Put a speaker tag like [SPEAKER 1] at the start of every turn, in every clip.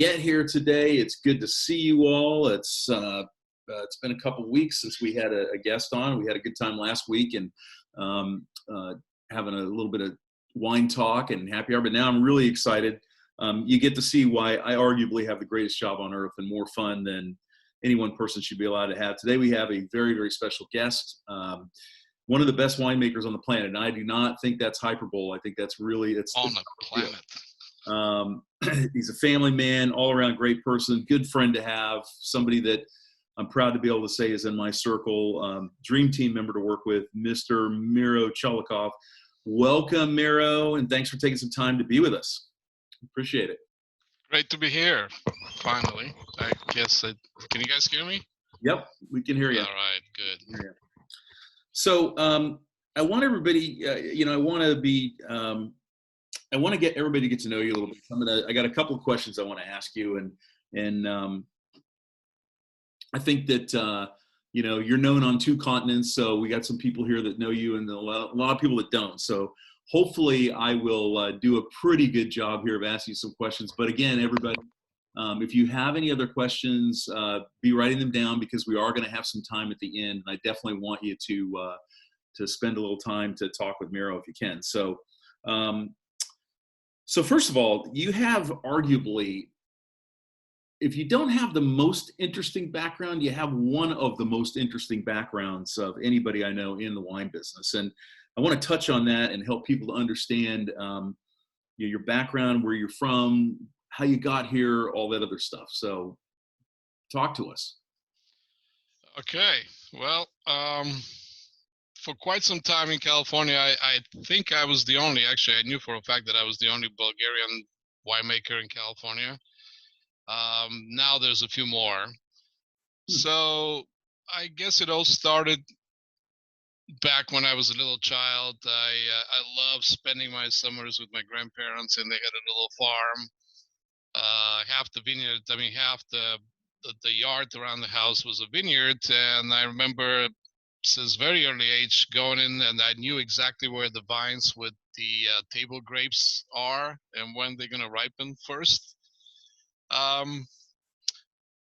[SPEAKER 1] get here today. It's good to see you all. It's been a couple weeks since we had a guest on. We had a good time last week and having a little bit of wine talk and happy hour. But now I'm really excited. You get to see why I arguably have the greatest job on earth and more fun than any one person should be allowed to have. Today we have a very, very special guest. One of the best winemakers on the planet. And I do not think that's hyperbole. I think that's really, it's
[SPEAKER 2] on the
[SPEAKER 1] planet. He's a family man, all around great person, good friend to have, somebody that I'm proud to be able to say is in my circle, dream team member to work with, Mr. Miro Tcholakov. Welcome, Miro, and thanks for taking some time to be with us. Appreciate it.
[SPEAKER 2] Great to be here, finally. I guess, can you guys hear me?
[SPEAKER 1] Yep, we can hear you.
[SPEAKER 2] All right, good.
[SPEAKER 1] So I want everybody, I want to get everybody to get to know you a little bit. I got a couple of questions I want to ask you, and I think that you're known on 2 continents, so we got some people here that know you, and a lot of people that don't. So hopefully, I will do a pretty good job here of asking you some questions. But again, everybody, if you have any other questions, be writing them down because we are going to have some time at the end, and I definitely want you to spend a little time to talk with Miro if you can. So. So first of all, you have arguably, if you don't have the most interesting background, you have one of the most interesting backgrounds of anybody I know in the wine business. And I want to touch on that and help people to understand your background, where you're from, how you got here, all that other stuff. So talk to us.
[SPEAKER 2] Okay. Well, for quite some time in California, I think I was the only, actually I knew for a fact that I was the only Bulgarian winemaker in California. Now there's a few more. So I guess it all started back when I was a little child. I loved spending my summers with my grandparents, and they had a little farm. Half the vineyard, half the yard around the house was a vineyard, and I remember since very early age going in, and I knew exactly where the vines with the table grapes are and when they're going to ripen first.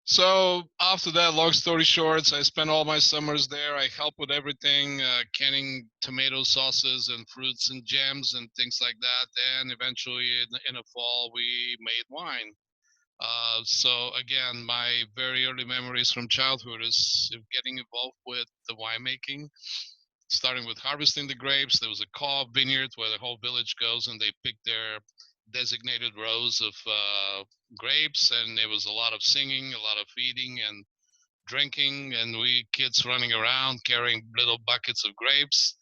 [SPEAKER 2] So after that, long story short, I spent all my summers there. I helped with everything, canning tomato sauces and fruits and jams and things like that. And eventually in the fall, we made wine. So again, my very early memories from childhood is getting involved with the winemaking, starting with harvesting the grapes. There was a co-op vineyard where the whole village goes and they pick their designated rows of grapes, and there was a lot of singing, a lot of eating and drinking, and we kids running around carrying little buckets of grapes.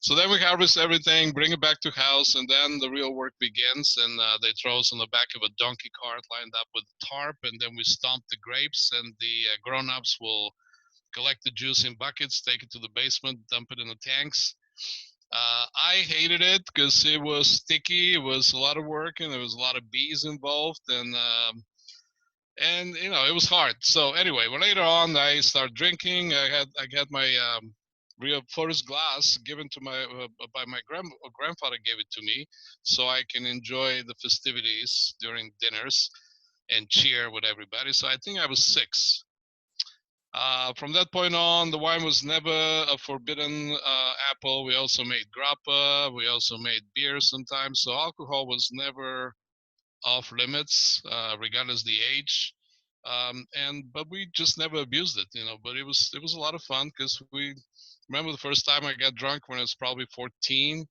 [SPEAKER 2] So then we harvest everything, bring it back to house, and then the real work begins. And they throw us on the back of a donkey cart lined up with tarp, and then we stomp the grapes, and the grown-ups will collect the juice in buckets, take it to the basement, dump it in the tanks. I hated it because it was sticky, it was a lot of work, and there was a lot of bees involved, and it was hard. So anyway, later on, I started drinking. I got my real first glass given to by my grandfather gave it to me so I can enjoy the festivities during dinners and cheer with everybody. So I think I was 6. From that point on, the wine was never a forbidden apple. We also made grappa. We also made beer sometimes. So alcohol was never off limits, regardless the age. But we just never abused it, But it was a lot of fun because we remember the first time I got drunk when I was probably 14,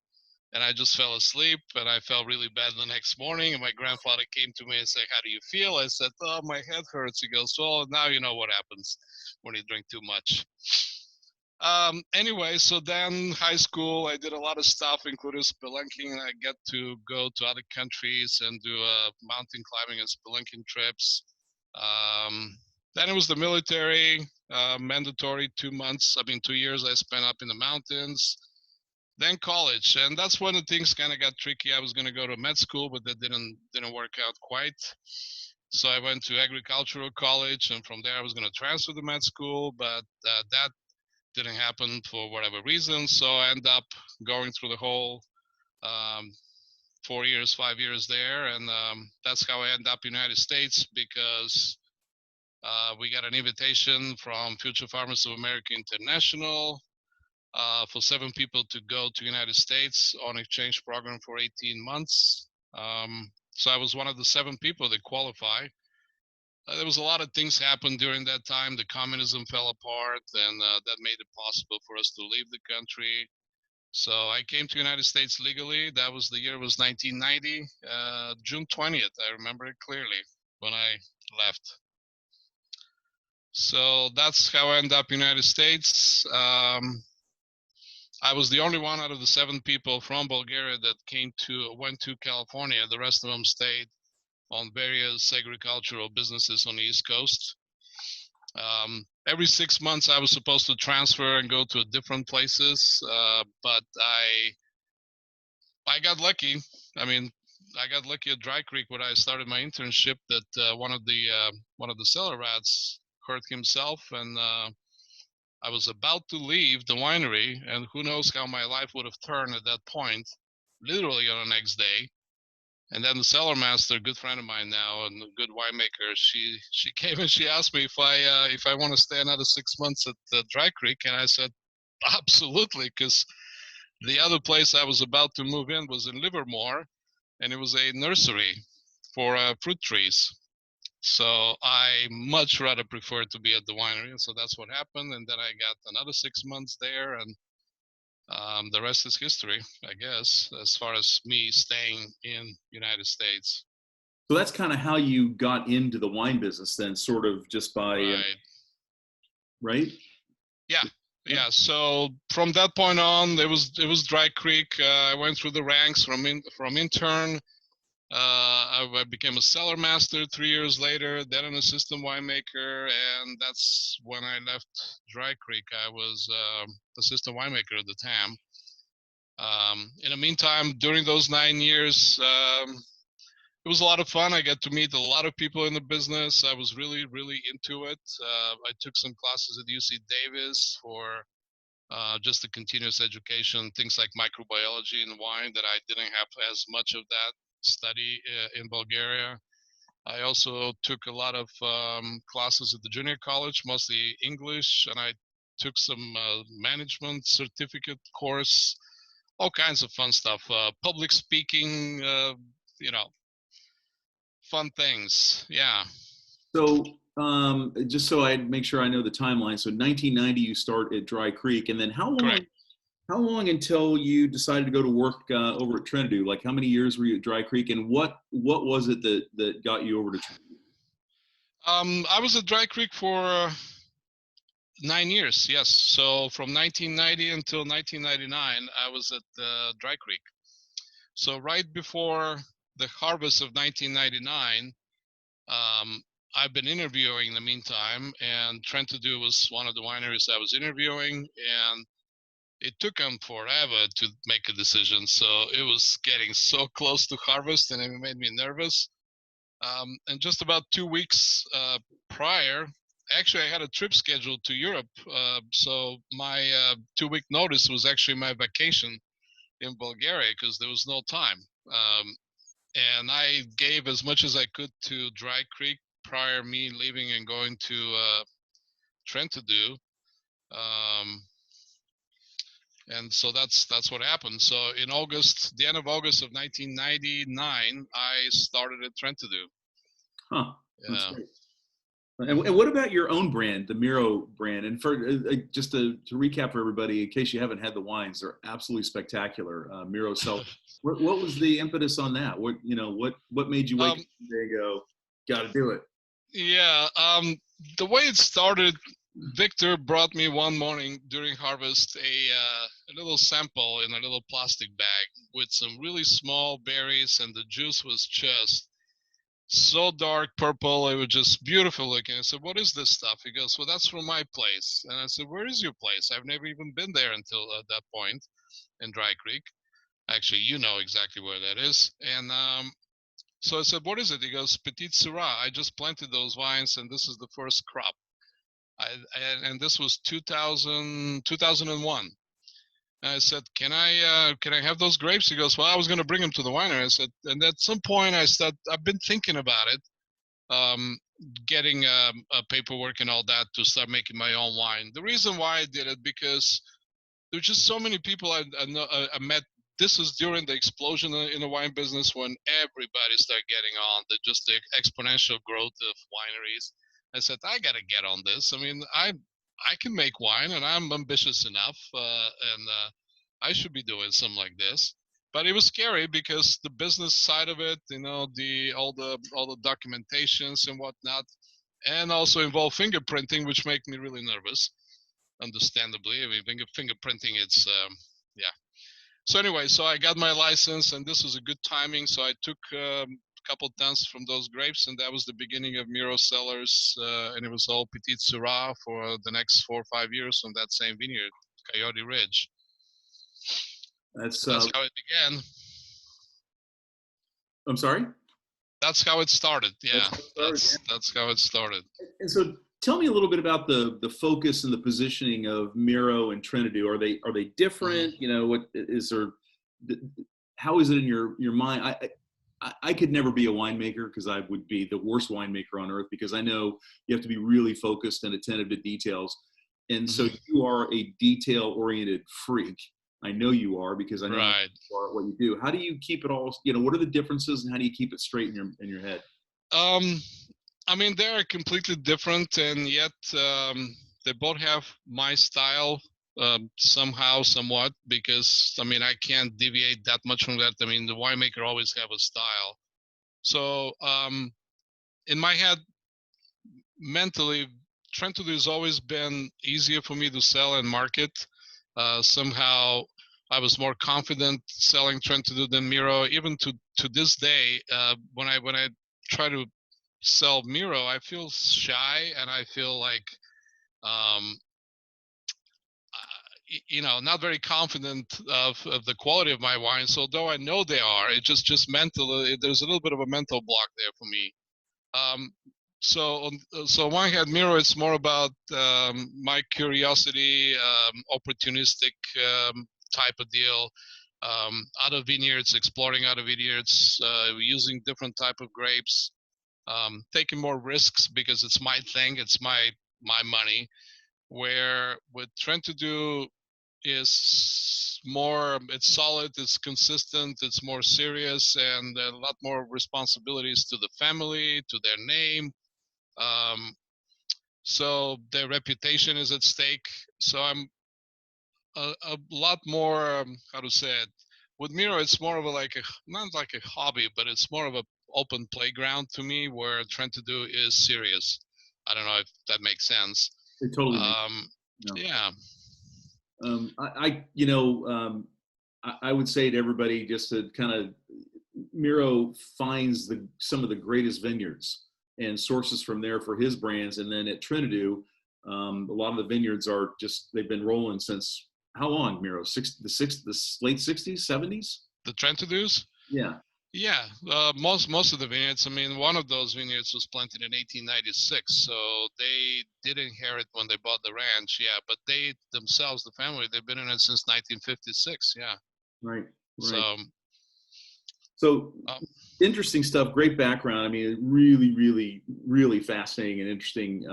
[SPEAKER 2] and I just fell asleep, and I felt really bad the next morning. And my grandfather came to me and said, "How do you feel?" I said, "Oh, my head hurts." He goes, "Well, now you know what happens when you drink too much." Anyway, so then high school, I did a lot of stuff, including spelunking. I get to go to other countries and do mountain climbing and spelunking trips. Then it was the military, mandatory 2 months. 2 years I spent up in the mountains. Then college, and that's when the things kind of got tricky. I was going to go to med school, but that didn't work out quite. So I went to agricultural college, and from there I was going to transfer to med school, but that didn't happen for whatever reason. So I ended up going through the whole 4 years, 5 years there, and that's how I ended up in the United States, because we got an invitation from Future Farmers of America International for 7 people to go to United States on exchange program for 18 months. So I was one of the 7 people that qualified. There was a lot of things happened during that time. The communism fell apart, and that made it possible for us to leave the country. So I came to United States legally. That was the year was 1990, June 20th. I remember it clearly when I left. So that's how I ended up in the United States. I was the only one out of the 7 people from Bulgaria that went to California. The rest of them stayed on various agricultural businesses on the East Coast. Every 6 months I was supposed to transfer and go to different places, but I got lucky. I mean, I got lucky at Dry Creek when I started my internship, that one of the cellar rats hurt himself, and I was about to leave the winery, and who knows how my life would have turned at that point, literally on the next day. And then the cellar master, a good friend of mine now and a good winemaker, she came and she asked me if I want to stay another 6 months at Dry Creek, and I said absolutely, because the other place I was about to move in was in Livermore, and it was a nursery for fruit trees. So I much rather prefer to be at the winery, and so that's what happened. And then I got another 6 months there, and the rest is history, I guess, as far as me staying in United States.
[SPEAKER 1] So that's kind of how you got into the wine business then, sort of just by,
[SPEAKER 2] Right.
[SPEAKER 1] Right?
[SPEAKER 2] Yeah. So from that point on, it was Dry Creek. I went through the ranks from intern. I became a cellar master 3 years later, then an assistant winemaker, and that's when I left Dry Creek. I was assistant winemaker at the time. In the meantime, during those 9 years, it was a lot of fun. I got to meet a lot of people in the business. I was really, really into it. I took some classes at UC Davis for just the continuous education, things like microbiology and wine that I didn't have as much of that study in Bulgaria. I also took a lot of classes at the junior college, mostly English, and I took some management certificate course, all kinds of fun stuff, public speaking, fun things. Yeah.
[SPEAKER 1] So just so I make sure I know the timeline. So 1990, you start at Dry Creek, and then
[SPEAKER 2] Correct.
[SPEAKER 1] how long until you decided to go to work over at Trentadue? Like how many years were you at Dry Creek, and what was it that got you over to Trentadue?
[SPEAKER 2] I was at Dry Creek for 9 years. Yes. So from 1990 until 1999, I was at Dry Creek. So right before the harvest of 1999, I've been interviewing in the meantime, and Trentadue was one of the wineries I was interviewing, and it took them forever to make a decision. So it was getting so close to harvest, and it made me nervous. And just about 2 weeks prior, actually, I had a trip scheduled to Europe. So my 2 week notice was actually my vacation in Bulgaria, because there was no time. And I gave as much as I could to Dry Creek prior me leaving and going to Trentadue. And so that's what happened. So in August, the end of August of 1999, I started at Trentadue.
[SPEAKER 1] Huh. That's
[SPEAKER 2] Yeah.
[SPEAKER 1] great. And what about your own brand, the Miro brand? And for just to recap for everybody, in case you haven't had the wines, they're absolutely spectacular. Miro Cellars. What was the impetus on that? What made you wake up one day and go, got to do it?
[SPEAKER 2] Yeah. The way it started, Victor brought me one morning during harvest a little sample in a little plastic bag with some really small berries, and the juice was just so dark purple. It was just beautiful looking. I said, "What is this stuff?" He goes, "Well, that's from my place." And I said, "Where is your place? I've never even been there until that point in Dry Creek." Actually, you know exactly where that is. And so I said, "What is it?" He goes, "Petit Syrah. I just planted those vines, and this is the first crop." And this was 2001. And I said, can I have those grapes? He goes, well, I was going to bring them to the winery. I said, and at some point I said, I've been thinking about it, um, getting paperwork and all that to start making my own wine. The reason why I did it, because there's just so many people I met. This is during the explosion in the wine business, when everybody started getting on just the exponential growth of wineries. I said, I got to get on this. I mean, I can make wine, and I'm ambitious enough, and I should be doing something like this. But it was scary because the business side of it, all the documentations and whatnot, and also involved fingerprinting, which make me really nervous. Understandably, I mean, fingerprinting, it's yeah. So anyway, so I got my license, and this was a good timing. So I took a couple tons from those grapes, and that was the beginning of Miro Cellars, and it was all Petit Syrah for the next 4 or 5 years on that same vineyard, Coyote Ridge.
[SPEAKER 1] That's
[SPEAKER 2] So that's how it began.
[SPEAKER 1] I'm sorry.
[SPEAKER 2] That's how it started. Yeah,
[SPEAKER 1] that's
[SPEAKER 2] how it started.
[SPEAKER 1] And so, tell me a little bit about the focus and the positioning of Miro and Trentadue. Are they different? You know, what is there? How is it in your mind? I could never be a winemaker, because I would be the worst winemaker on earth, because I know you have to be really focused and attentive to details. And so you are a detail-oriented freak. I know you are, because I know you are at what you do. How do you keep it all? You know, what are the differences, and how do you keep it straight in your head?
[SPEAKER 2] I mean, they're completely different, and yet they both have my style somehow, somewhat, because I mean, I can't deviate that much from that. I mean, the winemaker always have a style. So in my head, mentally, Trentadue has always been easier for me to sell and market. Somehow, I was more confident selling Trentadue than Miro. Even to this day, when I try to sell Miro, I feel shy, and I feel like, not very confident of the quality of my wines. Although I know they are, it just mentally, there's a little bit of a mental block there for me. So on one hand, Miro, it's more about my curiosity, opportunistic type of deal. Other vineyards, exploring other vineyards, using different type of grapes, taking more risks because it's my thing, it's my money. Where with Trentadue is more, it's solid, it's consistent, it's more serious, and a lot more responsibilities to the family, to their name. So their reputation is at stake. So I'm a lot more, how to say it. With Miro, it's more of not like a hobby, but it's more of a open playground to me, where Trentadue is serious. I don't know if that makes sense.
[SPEAKER 1] It totally makes
[SPEAKER 2] sense. Yeah.
[SPEAKER 1] I would say to everybody, just to kind of, Miro finds some of the greatest vineyards and sources from there for his brands. And then at Trentadue, a lot of the vineyards they've been rolling since how long, Miro? The late 60s, 70s?
[SPEAKER 2] The Trentadues?
[SPEAKER 1] Yeah.
[SPEAKER 2] Yeah, most of the vineyards. I mean, one of those vineyards was planted in 1896, so they did inherit when they bought the ranch. Yeah, but they themselves, the family, they've been in it since 1956. Yeah.
[SPEAKER 1] Right.
[SPEAKER 2] So
[SPEAKER 1] interesting stuff. Great background. I mean, really, really, really fascinating and interesting.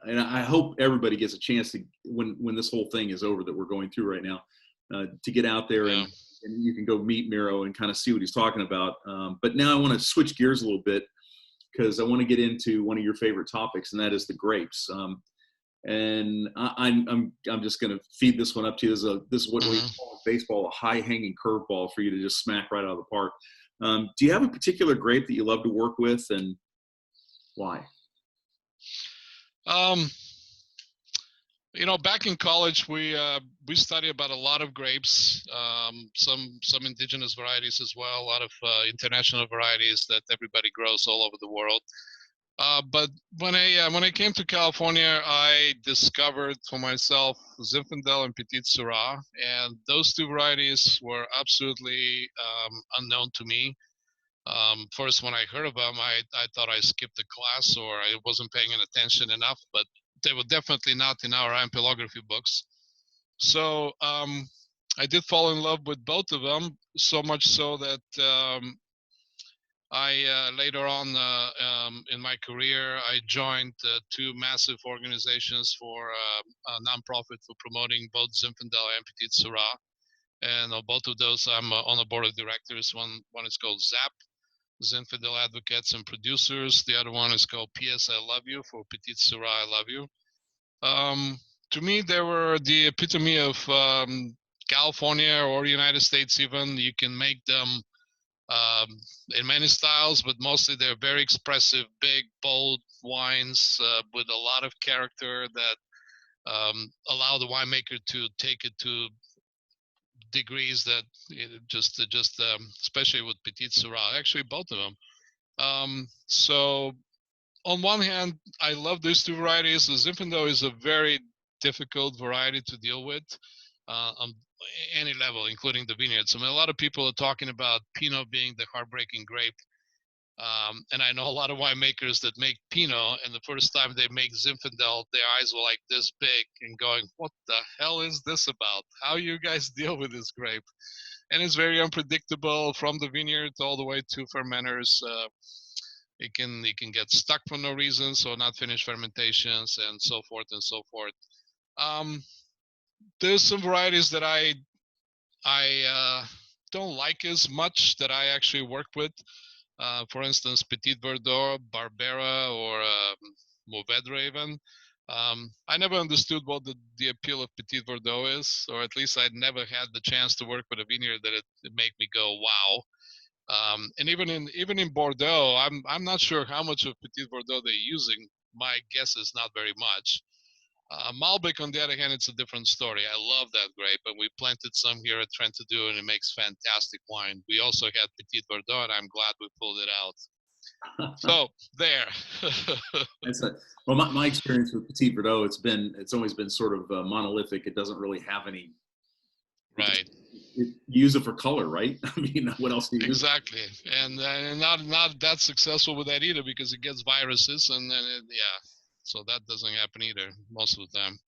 [SPEAKER 1] And I hope everybody gets a chance to, when this whole thing is over that we're going through right now, to get out there and you can go meet Miro and kind of see what he's talking about. But now I want to switch gears a little bit, because I want to get into one of your favorite topics, and that is the grapes. And I'm just going to feed this one up to you. This is what we call in baseball a high-hanging curveball for you to just smack right out of the park. Do you have a particular grape that you love to work with, and why?
[SPEAKER 2] Back in college, we study about a lot of grapes, some indigenous varieties as well, a lot of international varieties that everybody grows all over the world. But when I came to California, I discovered for myself Zinfandel and Petit Syrah, and those two varieties were absolutely unknown to me. First, when I heard of them, I thought I skipped a class or I wasn't paying attention enough, but they were definitely not in our ampelography books. So I did fall in love with both of them, so much so that I later on in my career, I joined two massive organizations for a nonprofit for promoting both Zinfandel and Petit Syrah. And both of those I'm on the board of directors. One is called ZAP, Zinfandel Advocates and Producers. The other one is called PS I Love You, for Petit Syrah I Love You. To me, they were the epitome of California or United States even. You can make them in many styles, but mostly they're very expressive, big, bold wines with a lot of character that allow the winemaker to take it to degrees that just especially with Petit Syrah, actually both of them. So on one hand, I love these two varieties. The Zinfandel is a very difficult variety to deal with on any level, including the vineyards. I mean, a lot of people are talking about Pinot being the heartbreaking grape. And I know a lot of winemakers that make Pinot, and the first time they make Zinfandel, their eyes were like this big and going, what the hell is this about? How you guys deal with this grape? And it's very unpredictable from the vineyard all the way to fermenters. It can get stuck for no reason, so not finished fermentations and so forth and so forth. There's some varieties that I don't like as much that I actually work with. For instance, Petit Verdot, Barbera, or Mourvèdre even. I never understood what the appeal of Petit Verdot is, or at least I'd never had the chance to work with a vineyard that it made me go, wow. And even in Bordeaux, I'm not sure how much of Petit Verdot they're using. My guess is not very much. Malbec, on the other hand, it's a different story. I love that grape, and we planted some here at Trentadue, and it makes fantastic wine. We also had Petit Verdot, and I'm glad we pulled it out. So there.
[SPEAKER 1] That's a, well, my experience with Petit Verdot, it's always been sort of monolithic. It doesn't really have any.
[SPEAKER 2] Right.
[SPEAKER 1] You use it for color, right? I mean, what else do you use?
[SPEAKER 2] Exactly, and not that successful with that either, because it gets viruses, and then yeah, so that doesn't happen either most of the time.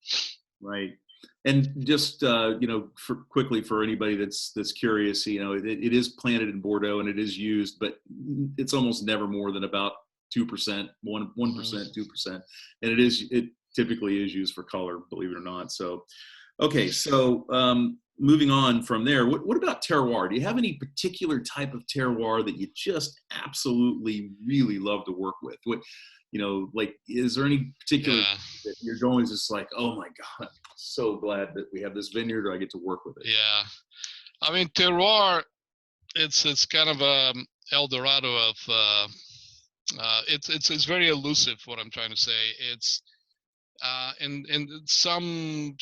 [SPEAKER 1] Right. And just quickly for anybody that's curious, it is planted in Bordeaux and it is used, but it's almost never more than about 2%, 1%, 2%, and it typically is used for color, believe it or not. So, okay, so moving on from there, what about terroir? Do you have any particular type of terroir that you just absolutely really love to work with? Like, is there any particular that you're going just like, oh my God, I'm so glad that we have this vineyard or I get to work with it?
[SPEAKER 2] Yeah, I mean, terroir, it's kind of a El Dorado of it's very elusive. What I'm trying to say, it's and some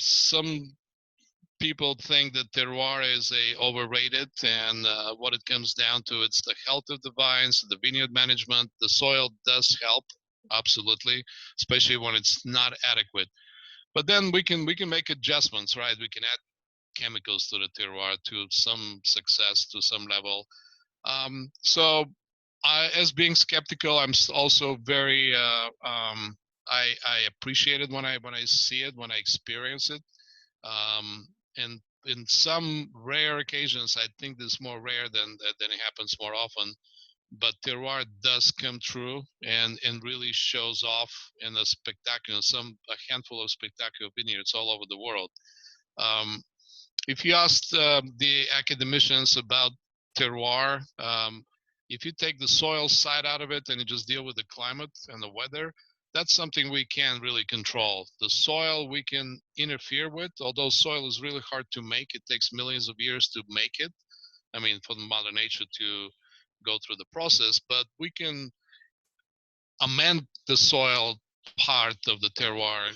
[SPEAKER 2] people think that terroir is overrated, and what it comes down to, it's the health of the vines, the vineyard management. The soil does help, absolutely, especially when it's not adequate. But then we can make adjustments, right? We can add chemicals to the terroir to some success, to some level. So as being skeptical, I'm also very I appreciate it when I see it, when I experience it. And in some rare occasions, I think this is more rare than it happens more often. But terroir does come true and really shows off in a handful of spectacular vineyards all over the world. If you ask the academicians about terroir, if you take the soil side out of it and you just deal with the climate and the weather, that's something we can really control. The soil we can interfere with, although soil is really hard to make. It takes millions of years to make it. I mean, for Mother Nature to go through the process, but we can amend the soil part of the terroir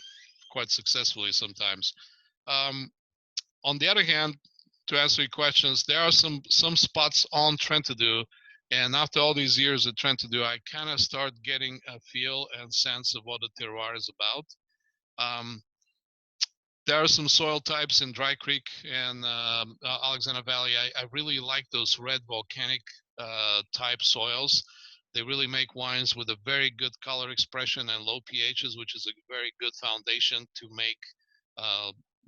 [SPEAKER 2] quite successfully sometimes. On the other hand, to answer your questions, there are some spots on Trentadue, and after all these years at Trentadue, I kind of start getting a feel and sense of what the terroir is about. There are some soil types in Dry Creek and Alexander Valley. I really like those red volcanic type soils. They really make wines with a very good color expression and low pHs, which is a very good foundation to make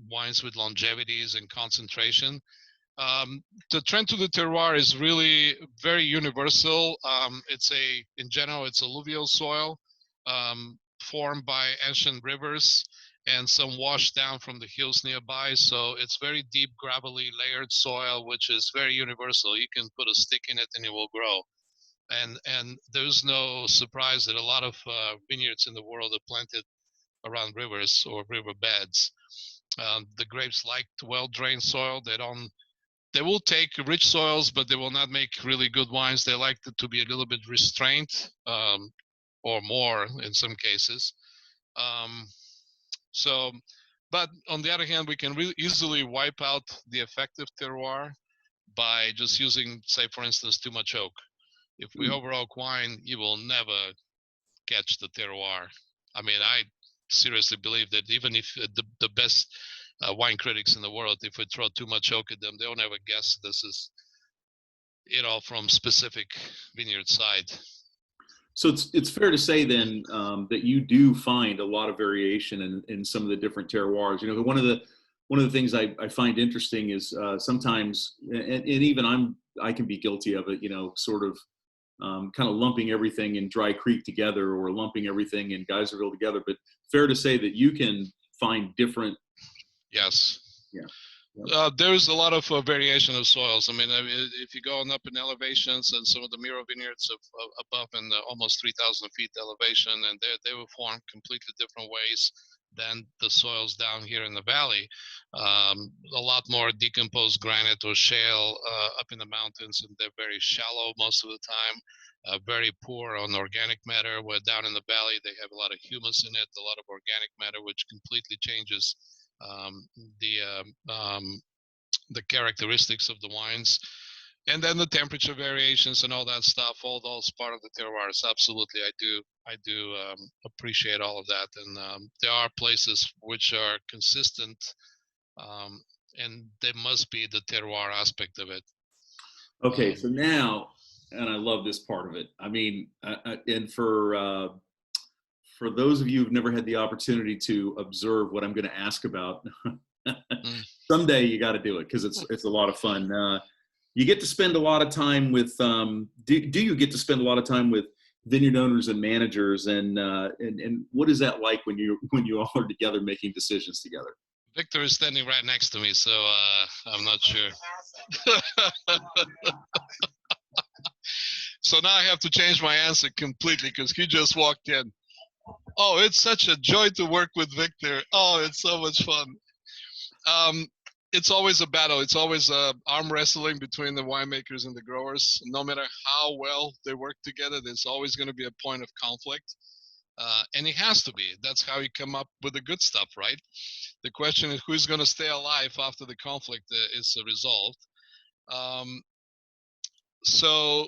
[SPEAKER 2] wines with longevities and concentration. The Trentadue Terroir is really very universal. In general, it's alluvial soil formed by ancient rivers and some washed down from the hills nearby. So it's very deep, gravelly, layered soil, which is very universal. You can put a stick in it and it will grow. And there's no surprise that a lot of vineyards in the world are planted around rivers or river beds. The grapes like well-drained soil. They will take rich soils, but they will not make really good wines. They like it to be a little bit restrained, or more in some cases. Um, so, but on the other hand, we can really easily wipe out the effective terroir by just using, say, for instance, too much oak. If we over oak wine, you will never catch the terroir. I mean, I seriously believe that even if the best wine critics in the world, if we throw too much oak at them, they'll never guess this is, from specific vineyard side.
[SPEAKER 1] So it's fair to say then that you do find a lot of variation in some of the different terroirs. You know, one of the things I find interesting is sometimes, and even I can be guilty of it. You know, sort of kind of lumping everything in Dry Creek together or lumping everything in Geyserville together. But fair to say that you can find different.
[SPEAKER 2] Yes.
[SPEAKER 1] Yeah.
[SPEAKER 2] There's a lot of variation of soils. I mean, if you go up in elevations, and some of the Miro vineyards above in almost 3,000 feet elevation, and they will form completely different ways than the soils down here in the valley. A lot more decomposed granite or shale up in the mountains, and they're very shallow most of the time. Very poor on organic matter, where down in the valley they have a lot of humus in it, a lot of organic matter, which completely changes um, the the characteristics of the wines. And then the temperature variations and all that stuff, all those part of the terroirs. Absolutely, I do appreciate all of that. And there are places which are consistent, and there must be the terroir aspect of it.
[SPEAKER 1] Okay, so now, and I love this part of it. I mean, and for those of you who've never had the opportunity to observe what I'm going to ask about, someday you got to do it because it's a lot of fun. You get to spend a lot of time with. Do you get to spend a lot of time with vineyard owners and managers, and what is that like when you all are together making decisions together?
[SPEAKER 2] Victor is standing right next to me, so I'm not sure. So now I have to change my answer completely because he just walked in. Oh, it's such a joy to work with Victor. Oh, it's so much fun. It's always a battle. It's always arm wrestling between the winemakers and the growers. No matter how well they work together, there's always going to be a point of conflict. And it has to be. That's how you come up with the good stuff, right? The question is who's going to stay alive after the conflict is resolved. So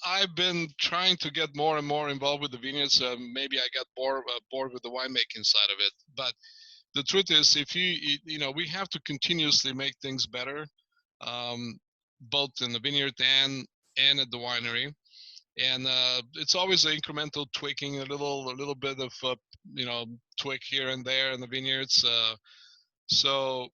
[SPEAKER 2] I've been trying to get more and more involved with the vineyards. Maybe I got bored with the winemaking side of it. But the truth is, if we have to continuously make things better, both in the vineyard and at the winery. And it's always an incremental tweaking, a little bit of tweak here and there in the vineyards. So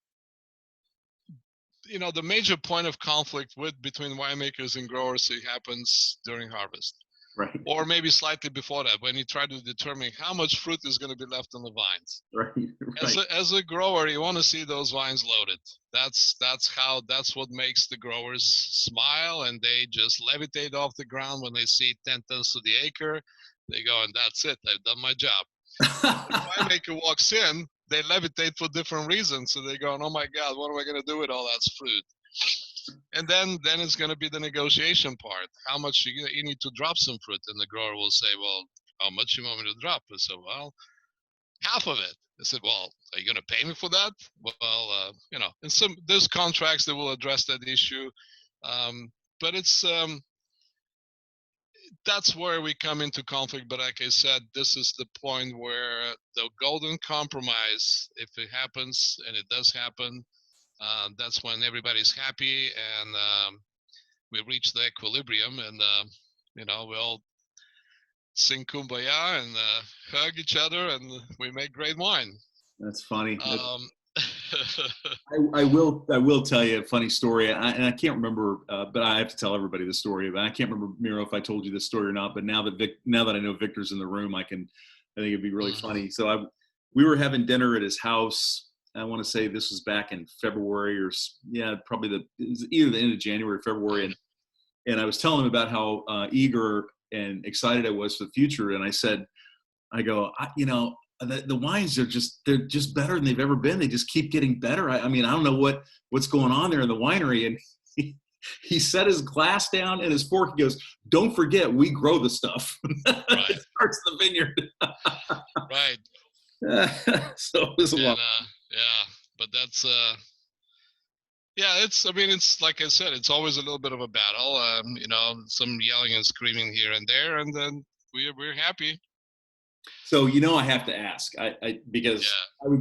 [SPEAKER 2] the major point of conflict between winemakers and growers, it happens during harvest,
[SPEAKER 1] right?
[SPEAKER 2] Or maybe slightly before that, when you try to determine how much fruit is going to be left on the vines.
[SPEAKER 1] Right.
[SPEAKER 2] As a grower, you want to see those vines loaded. That's what makes the growers smile, and they just levitate off the ground when they see 10 tons to the acre. They go, and that's it. I've done my job. When the winemaker walks in, they levitate for different reasons. So they go, oh my God, what am I going to do with all that fruit? And then it's going to be the negotiation part. How much you need to drop some fruit, and the grower will say, well, how much you want me to drop? I said, well, half of it. I said, well, are you going to pay me for that? Well, and there's contracts that will address that issue. But it's that's where we come into conflict. But like I said, this is the point where the golden compromise, if it happens, and it does happen, that's when everybody's happy, and we reach the equilibrium, and we all sing kumbaya and hug each other, and we make great wine.
[SPEAKER 1] That's funny. I will tell you a funny story, and I can't remember, but I have to tell everybody the story. But I can't remember, Miro, if I told you this story or not. But now that I know Victor's in the room, I think it'd be really
[SPEAKER 2] Mhm.
[SPEAKER 1] funny. So we were having dinner at his house. I want to say this was back in February, or yeah, probably it was either the end of January or February, and I was telling him about how eager and excited I was for the future. And I go, the wines they're just better than they've ever been. They just keep getting better. I mean, I don't know what's going on there in the winery. And he set his glass down and his fork. He goes, "Don't forget, we grow the stuff."
[SPEAKER 2] Right,
[SPEAKER 1] It starts the vineyard.
[SPEAKER 2] right.
[SPEAKER 1] So it was a
[SPEAKER 2] And
[SPEAKER 1] lot.
[SPEAKER 2] yeah, but that's yeah, I mean, it's like I said, it's always a little bit of a battle. Some yelling and screaming here and there, and then we're happy.
[SPEAKER 1] So I have to ask, because
[SPEAKER 2] Yeah.
[SPEAKER 1] I would be